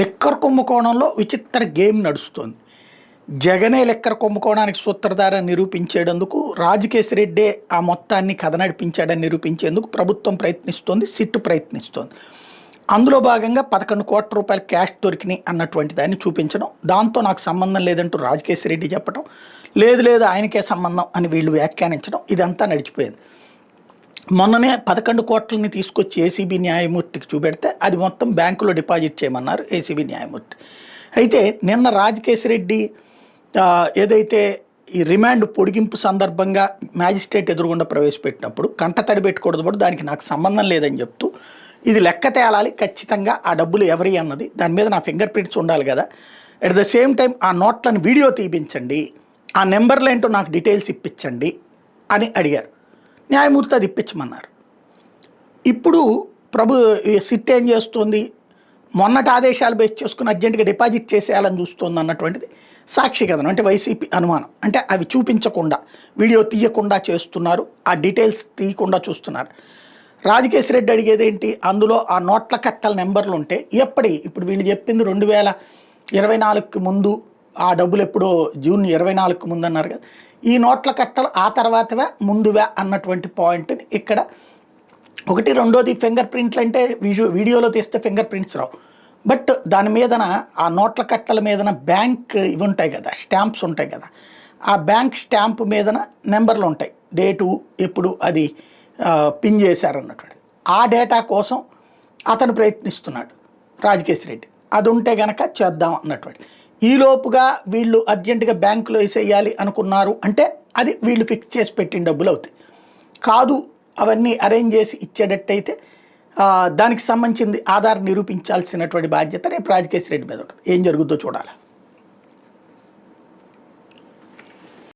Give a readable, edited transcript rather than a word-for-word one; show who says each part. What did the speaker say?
Speaker 1: Liquor కుంభకోణంలో విచిత్ర game నడుస్తుంది. జగనే లిక్కర్ కుంభకోణానికి సూత్రధారని నిరూపించేందుకు రాజకేశ్ రెడ్డే ఆ మొత్తాన్ని కథ నడిపించాడని నిరూపించేందుకు ప్రభుత్వం ప్రయత్నిస్తోంది, సిట్ ప్రయత్నిస్తోంది. అందులో భాగంగా 11 కోట్ల రూపాయల క్యాష్ దొరికినాయి అన్నటువంటి దాన్ని చూపించడం, దాంతో నాకు సంబంధం లేదంటూ రాజకేశ్ రెడ్డి చెప్పడం, లేదు లేదు ఆయనకే సంబంధం అని వీళ్ళు వ్యాఖ్యానించడం, ఇదంతా నడిచిపోయింది. మొన్ననే 11 కోట్లని తీసుకొచ్చి ఏసీబీ న్యాయమూర్తికి చూపెడితే అది మొత్తం బ్యాంకులో డిపాజిట్ చేయమన్నారు ఏసీబీ న్యాయమూర్తి. అయితే నిన్న రాజకేశ్ రెడ్డి ఏదైతే ఈ రిమాండ్ పొడిగింపు సందర్భంగా మ్యాజిస్ట్రేట్ ఎదురుగుండా ప్రవేశపెట్టినప్పుడు కంటతడి పెట్టుకూడదు, దానికి నాకు సంబంధం లేదని చెప్తూ ఇది లెక్క తేలాలి, ఖచ్చితంగా ఆ డబ్బులు ఎవరి అన్నది దాని మీద నా ఫింగర్ ప్రింట్స్ ఉండాలి కదా, అట్ ద సేమ్ టైం ఆ నోట్లను వీడియో తీపించండి, ఆ నెంబర్లు ఏంటో నాకు డీటెయిల్స్ ఇప్పించండి అని అడిగారు. న్యాయమూర్తి అది ఇప్పించమన్నారు. ఇప్పుడు సిట్ ఏం చేస్తుంది, మొన్నటి ఆదేశాలు బేస్ చేసుకుని అర్జెంటుగా డిపాజిట్ చేసేయాలని చూస్తుంది అన్నటువంటిది సాక్షి కథనం. అంటే వైసీపీ అనుమానం, అంటే అవి చూపించకుండా వీడియో తీయకుండా చేస్తున్నారు, ఆ డీటెయిల్స్ తీయకుండా చూస్తున్నారు. రాజకేశ్ రెడ్డి అడిగేది ఏంటి, అందులో ఆ నోట్ల కట్టల నెంబర్లు ఉంటే ఇప్పుడు వీళ్ళు చెప్పింది 2024కి ముందు, ఆ డబ్బులు ఎప్పుడో జూన్ 24కి ముందు అన్నారు కదా, ఈ నోట్ల కట్టలు ఆ తర్వాతవే ముందువే అన్నటువంటి పాయింట్ని ఇక్కడ ఒకటి. రెండోది ఫింగర్ ప్రింట్లు అంటే వీడియోలో తీస్తే ఫింగర్ ప్రింట్స్ రావు, బట్ దాని మీదన ఆ నోట్ల కట్టల మీదన బ్యాంక్ ఇవి ఉంటాయి కదా, స్టాంప్స్ ఉంటాయి కదా, ఆ బ్యాంక్ స్టాంప్ మీదన నెంబర్లు ఉంటాయి, డేటు ఎప్పుడు అది పిన్ చేశారన్నటువంటి ఆ డేటా కోసం అతను ప్రయత్నిస్తున్నాడు రాజకేశ్ రెడ్డి. అది ఉంటే గనక చేద్దాం అన్నటువంటి ఈలోపుగా వీళ్ళు అర్జెంటుగా బ్యాంకులో వేసేయాలి అనుకున్నారు అంటే అది వీళ్ళు ఫిక్స్ చేసి పెట్టిన డబ్బులు అవుతాయి. కాదు అవన్నీ అరేంజ్ చేసి ఇచ్చేటట్టయితే దానికి సంబంధించింది ఆధార్ నిరూపించాల్సినటువంటి బాధ్యత రేపు రాజకేశ్ రెడ్డి మీద ఉంటుంది. ఏం జరుగుతుందో చూడాలి.